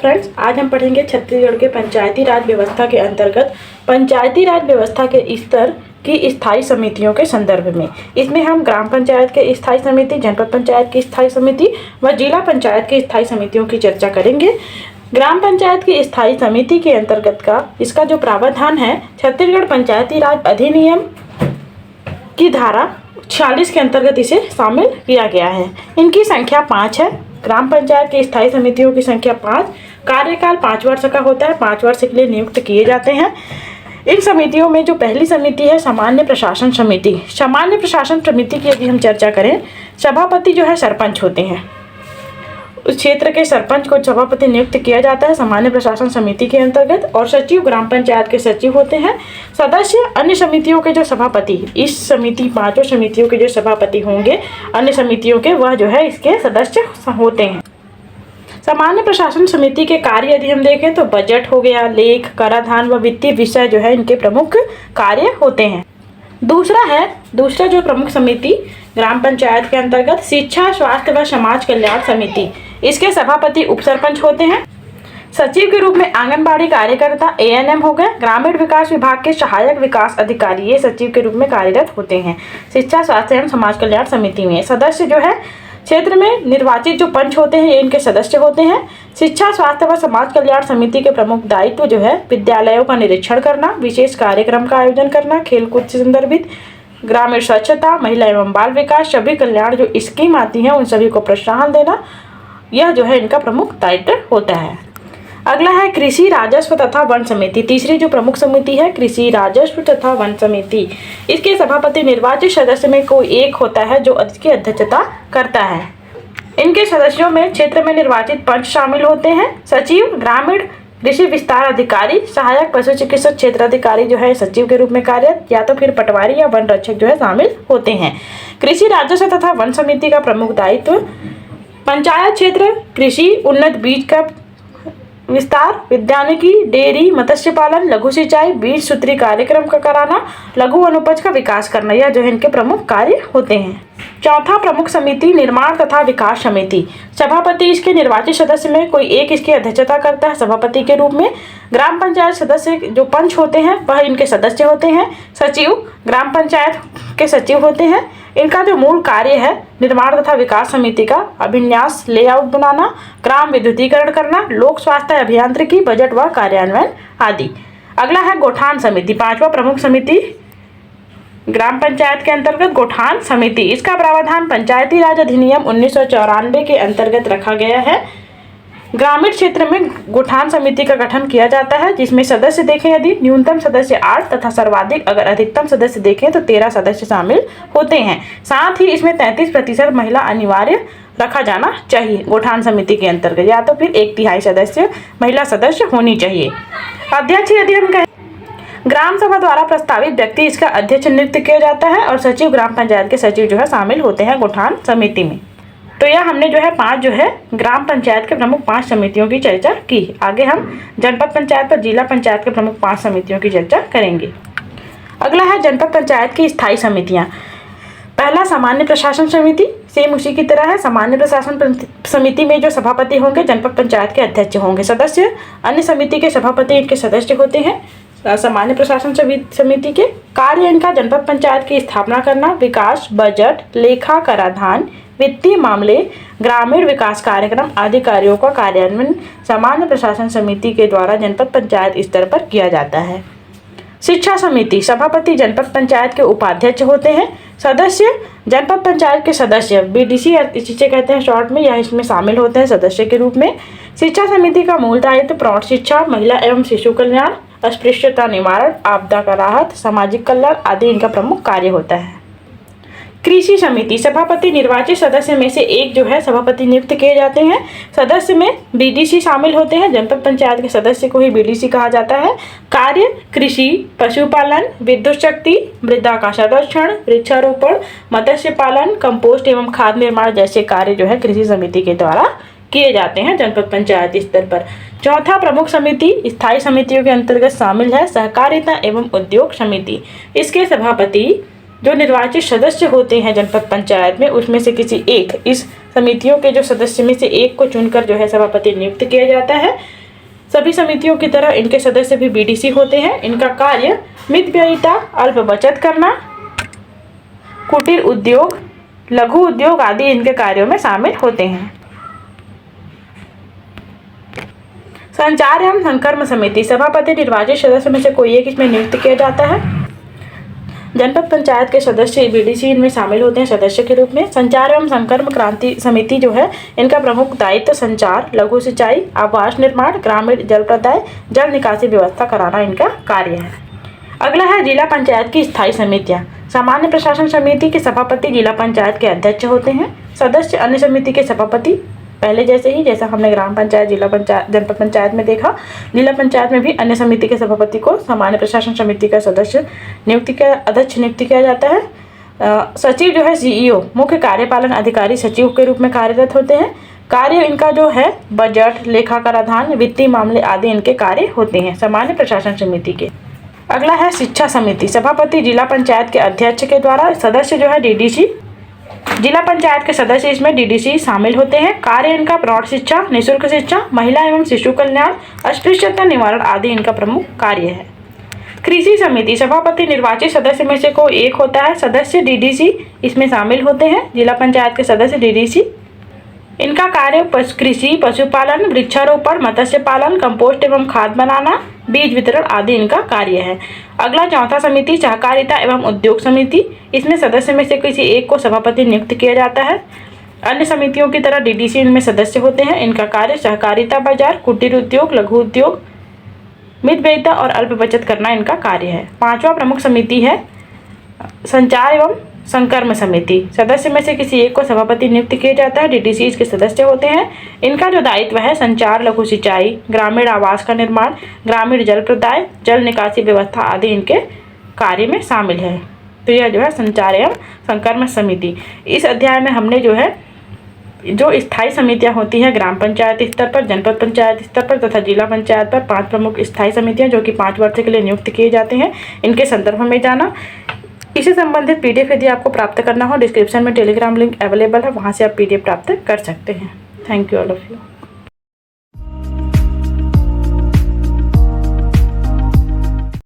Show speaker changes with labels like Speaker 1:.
Speaker 1: Friends, आज हम पढ़ेंगे छत्तीसगढ़ के पंचायती राज व्यवस्था के अंतर्गत पंचायती राज व्यवस्था के स्तर की स्थायी समितियों के संदर्भ में। इसमें हम ग्राम पंचायत के स्थायी समिति, जनपद पंचायत की स्थायी समिति व जिला पंचायत की स्थायी समितियों की चर्चा करेंगे। ग्राम पंचायत की स्थायी समिति के अंतर्गत का इसका जो प्रावधान है, छत्तीसगढ़ पंचायती राज अधिनियम की धारा 46 के अंतर्गत इसे शामिल किया गया है। इनकी संख्या 5 है। ग्राम पंचायत की स्थायी समितियों की संख्या 5, कार्यकाल 5 वर्ष का होता है, 5 वर्ष के लिए नियुक्त किए जाते हैं। इन समितियों में जो पहली समिति है सामान्य प्रशासन समिति। सामान्य प्रशासन समिति की यदि हम चर्चा करें, सभापति जो है सरपंच होते हैं। उस क्षेत्र के सरपंच को सभापति नियुक्त किया जाता है सामान्य प्रशासन समिति के अंतर्गत, और सचिव ग्राम पंचायत के सचिव होते हैं। सदस्य अन्य समितियों के जो सभापति, इस समिति 5 समितियों के जो सभापति होंगे अन्य समितियों के, वह जो है इसके सदस्य होते हैं। सामान्य प्रशासन समिति के कार्य यदि हम देखें तो बजट हो गया, लेख, कराधान व वित्तीय विषय जो है इनके प्रमुख कार्य होते हैं। दूसरा जो प्रमुख समिति ग्राम पंचायत के अंतर्गत शिक्षा, स्वास्थ्य व समाज कल्याण समिति। इसके सभापति उप सरपंच होते हैं। सचिव के रूप में आंगनबाड़ी कार्यकर्ता ANM हो गए। ग्रामीण विकास विभाग के सहायक विकास अधिकारी ये सचिव के रूप में कार्यरत होते हैं शिक्षा, स्वास्थ्य एवं समाज कल्याण समिति में। सदस्य जो है क्षेत्र में निर्वाचित जो पंच होते हैं ये इनके सदस्य होते हैं। शिक्षा, स्वास्थ्य व समाज कल्याण समिति के प्रमुख दायित्व जो है विद्यालयों का निरीक्षण करना, विशेष कार्यक्रम का आयोजन करना, खेलकूद से संदर्भित, ग्रामीण स्वच्छता, महिला एवं बाल विकास, सभी कल्याण जो स्कीम आती हैं उन सभी को प्रोत्साहन देना, यह जो है इनका प्रमुख दायित्व होता है। अगला है कृषि, राजस्व तथा वन समिति। तीसरी जो प्रमुख समिति है कृषि, राजस्व तथा वन समिति। इसके सभापति निर्वाचित सदस्य में कोई एक होता है जो इसकी अध्यक्षता करता है। इनके सदस्यों में क्षेत्र में निर्वाचित पंच शामिल होते हैं। सचिव, ग्रामीण कृषि विस्तार अधिकारी, सहायक पशु चिकित्सक क्षेत्राधिकारी जो है सचिव के रूप में कार्यरत, या तो फिर पटवारी या वन रक्षक जो है शामिल होते हैं। कृषि, राजस्व तथा वन समिति का प्रमुख दायित्व पंचायत क्षेत्र कृषि, उन्नत बीज का विस्तार, विद्यानिकी, डेयरी, मत्स्य पालन, लघु सिंचाई, बीज सूत्री कार्यक्रम का कराना, लघु अनुपज का विकास करना, यह जो है इनके प्रमुख कार्य होते हैं। चौथा प्रमुख समिति निर्माण तथा विकास समिति। सभापति इसके निर्वाचित सदस्य में कोई एक इसकी अध्यक्षता करता है सभापति के रूप में। ग्राम पंचायत सदस्य जो पंच होते हैं वह इनके सदस्य होते हैं। सचिव ग्राम पंचायत के सचिव होते हैं। इनका जो मूल कार्य है निर्माण तथा विकास समिति का अभिन्यास, लेआउट बनाना, ग्राम विद्युतीकरण करना, लोक स्वास्थ्य अभियांत्रिकी, बजट व कार्यान्वयन आदि। अगला है गौठान समिति, 5वां प्रमुख समिति ग्राम पंचायत के अंतर्गत गौठान समिति। इसका प्रावधान पंचायती राज अधिनियम 1994 के अंतर्गत रखा गया है। ग्रामीण क्षेत्र में गौठान समिति का गठन किया जाता है, जिसमें सदस्य देखें यदि न्यूनतम सदस्य 8 तथा सर्वाधिक अगर अधिकतम सदस्य देखें तो 13 सदस्य शामिल होते हैं। साथ ही इसमें 33% महिला अनिवार्य रखा जाना चाहिए गौठान समिति के अंतर्गत, या तो फिर 1/3 सदस्य महिला सदस्य होनी चाहिए। अध्यक्ष यदि हम कहें, ग्राम सभा द्वारा प्रस्तावित व्यक्ति इसका अध्यक्ष नियुक्त किया जाता है, और सचिव ग्राम पंचायत के सचिव जो है शामिल होते हैं गौठान समिति में। तो यह हमने जो है 5 जो है ग्राम पंचायत के प्रमुख 5 समितियों की चर्चा की। आगे हम जनपद पंचायत और जिला पंचायत के प्रमुख 5 समितियों की चर्चा करेंगे। अगला है जनपद पंचायत की स्थायी समितियां। पहला सामान्य प्रशासन समिति, सेम उसी की तरह है। सामान्य प्रशासन समिति में जो सभापति होंगे जनपद पंचायत के अध्यक्ष होंगे। सदस्य अन्य समिति के सभापति इनके सदस्य होते हैं। सामान्य प्रशासन समिति के कार्य इनका जनपद पंचायत की स्थापना करना, विकास, बजट, लेखा, कराधान, वित्तीय मामले, ग्रामीण विकास कार्यक्रम आदि कार्यों का कार्यान्वयन सामान्य प्रशासन समिति के द्वारा जनपद पंचायत स्तर पर किया जाता है। शिक्षा समिति, सभापति जनपद पंचायत के उपाध्यक्ष होते हैं। सदस्य जनपद पंचायत के सदस्य, BDC जिसे कहते हैं शॉर्ट में, यह इसमें शामिल होते हैं सदस्य के रूप में। शिक्षा समिति का मूल दायित्व प्रौढ़ शिक्षा, महिला एवं शिशु कल्याण, अस्पृश्यता निवारण, आपदा का राहत, सामाजिक कल्याण आदि इनका प्रमुख कार्य होता है। कृषि समिति, सभापति निर्वाचित सदस्य में से एक जो है सभापति नियुक्त किए जाते हैं। सदस्य में BDC शामिल होते हैं। जनपद पंचायत के सदस्य को ही BDC कहा जाता है। कार्य कृषि, पशुपालन, विद्युत शक्ति, मृदा का संरक्षण, वृक्षारोपण, मत्स्य पालन, कंपोस्ट एवं खाद निर्माण जैसे कार्य जो है कृषि समिति के द्वारा किए जाते हैं जनपद पंचायत स्तर पर। चौथा प्रमुख समिति स्थायी समितियों के अंतर्गत शामिल है सहकारिता एवं उद्योग समिति। इसके सभापति जो निर्वाचित सदस्य होते हैं जनपद पंचायत में, उसमें से किसी एक इस समितियों के जो सदस्य में से एक को चुनकर जो है सभापति नियुक्त किया जाता है। सभी समितियों की तरह इनके सदस्य भी बीडीसी होते हैं। इनका कार्य मितव्ययिता, अल्प बचत करना, कुटीर उद्योग, लघु उद्योग आदि इनके कार्यों में शामिल होते हैं। संचार एवं संकर्म समिति, सभापति निर्वाचित सदस्य में से कोई एक इसमें नियुक्त किया जाता है। जनपद पंचायत के सदस्य बीडीसी इनमें शामिल होते हैं सदस्य के रूप में। संचार एवं संकर्म क्रांति समिति जो है, इनका प्रमुख दायित्व संचार, लघु सिंचाई, आवास निर्माण, ग्रामीण जल प्रदाय, जल निकासी व्यवस्था कराना इनका कार्य है। अगला है जिला पंचायत की स्थायी समितियां। सामान्य प्रशासन समिति के सभापति जिला पंचायत के अध्यक्ष होते हैं। सदस्य अन्य समिति के सभापति, पहले जैसे ही, जैसा हमने ग्राम पंचायत, जिला पंचायत, जनपद पंचायत में देखा, जिला पंचायत में भी अन्य समिति के सभापति को सामान्य प्रशासन समिति का सदस्य अध्यक्ष नियुक्त किया जाता है। सचिव जो है सीईओ, मुख्य कार्यपालन अधिकारी सचिव के रूप में कार्यरत होते हैं। कार्य इनका जो है बजट, लेखा कराधान, वित्तीय मामले आदि इनके कार्य होते हैं सामान्य प्रशासन समिति के। अगला है शिक्षा समिति, सभापति जिला पंचायत के अध्यक्ष के द्वारा, सदस्य जो है डीडीसी, जिला पंचायत के सदस्य इसमें डीडीसी शामिल होते हैं। कार्य इनका प्रौढ़ शिक्षा, निःशुल्क शिक्षा, महिला एवं शिशु कल्याण, अस्पृश्यता निवारण आदि इनका प्रमुख कार्य है। कृषि समिति, सभापति निर्वाचित सदस्य में से कोई एक होता है। सदस्य डीडीसी इसमें शामिल होते हैं। जिला पंचायत के सदस्य डीडीसी, इनका कार्य कृषि, पशुपालन, वृक्षारोपण, मत्स्य पालन, कंपोस्ट एवं खाद बनाना, बीज वितरण आदि इनका कार्य है। अगला चौथा समिति सहकारिता एवं उद्योग समिति, इसमें सदस्य में से किसी एक को सभापति नियुक्त किया जाता है। अन्य समितियों की तरह डीडीसी इनमें सदस्य होते हैं। इनका कार्य सहकारिता बाजार, कुटीर उद्योग, लघु उद्योग, मितव्ययिता और अल्प बचत करना इनका कार्य है। पांचवा प्रमुख समिति है संचार एवं संकर्म समिति, सदस्य में से किसी एक को सभापति नियुक्त किया जाता है। डीडीसी इसके सदस्य होते हैं। इनका जो दायित्व है संचार, लघु सिंचाई, ग्रामीण आवास का निर्माण, ग्रामीण जल प्रदाय, जल निकासी व्यवस्था आदि इनके कार्य में शामिल है। तो यह जो है संचार एवं संकर्म समिति। इस अध्याय में हमने जो है जो स्थायी समितियां होती हैं ग्राम पंचायत स्तर पर, जनपद पंचायत स्तर पर तथा जिला पंचायत पर 5 प्रमुख स्थायी समितियां जो कि 5 वर्ष के लिए नियुक्त किए जाते हैं, इनके संदर्भ में जाना। इससे संबंधित पीडीएफ यदि आपको प्राप्त करना हो, डिस्क्रिप्शन में टेलीग्राम लिंक अवेलेबल है, वहाँ से आप पीडीएफ प्राप्त कर सकते हैं। Thank you all of you.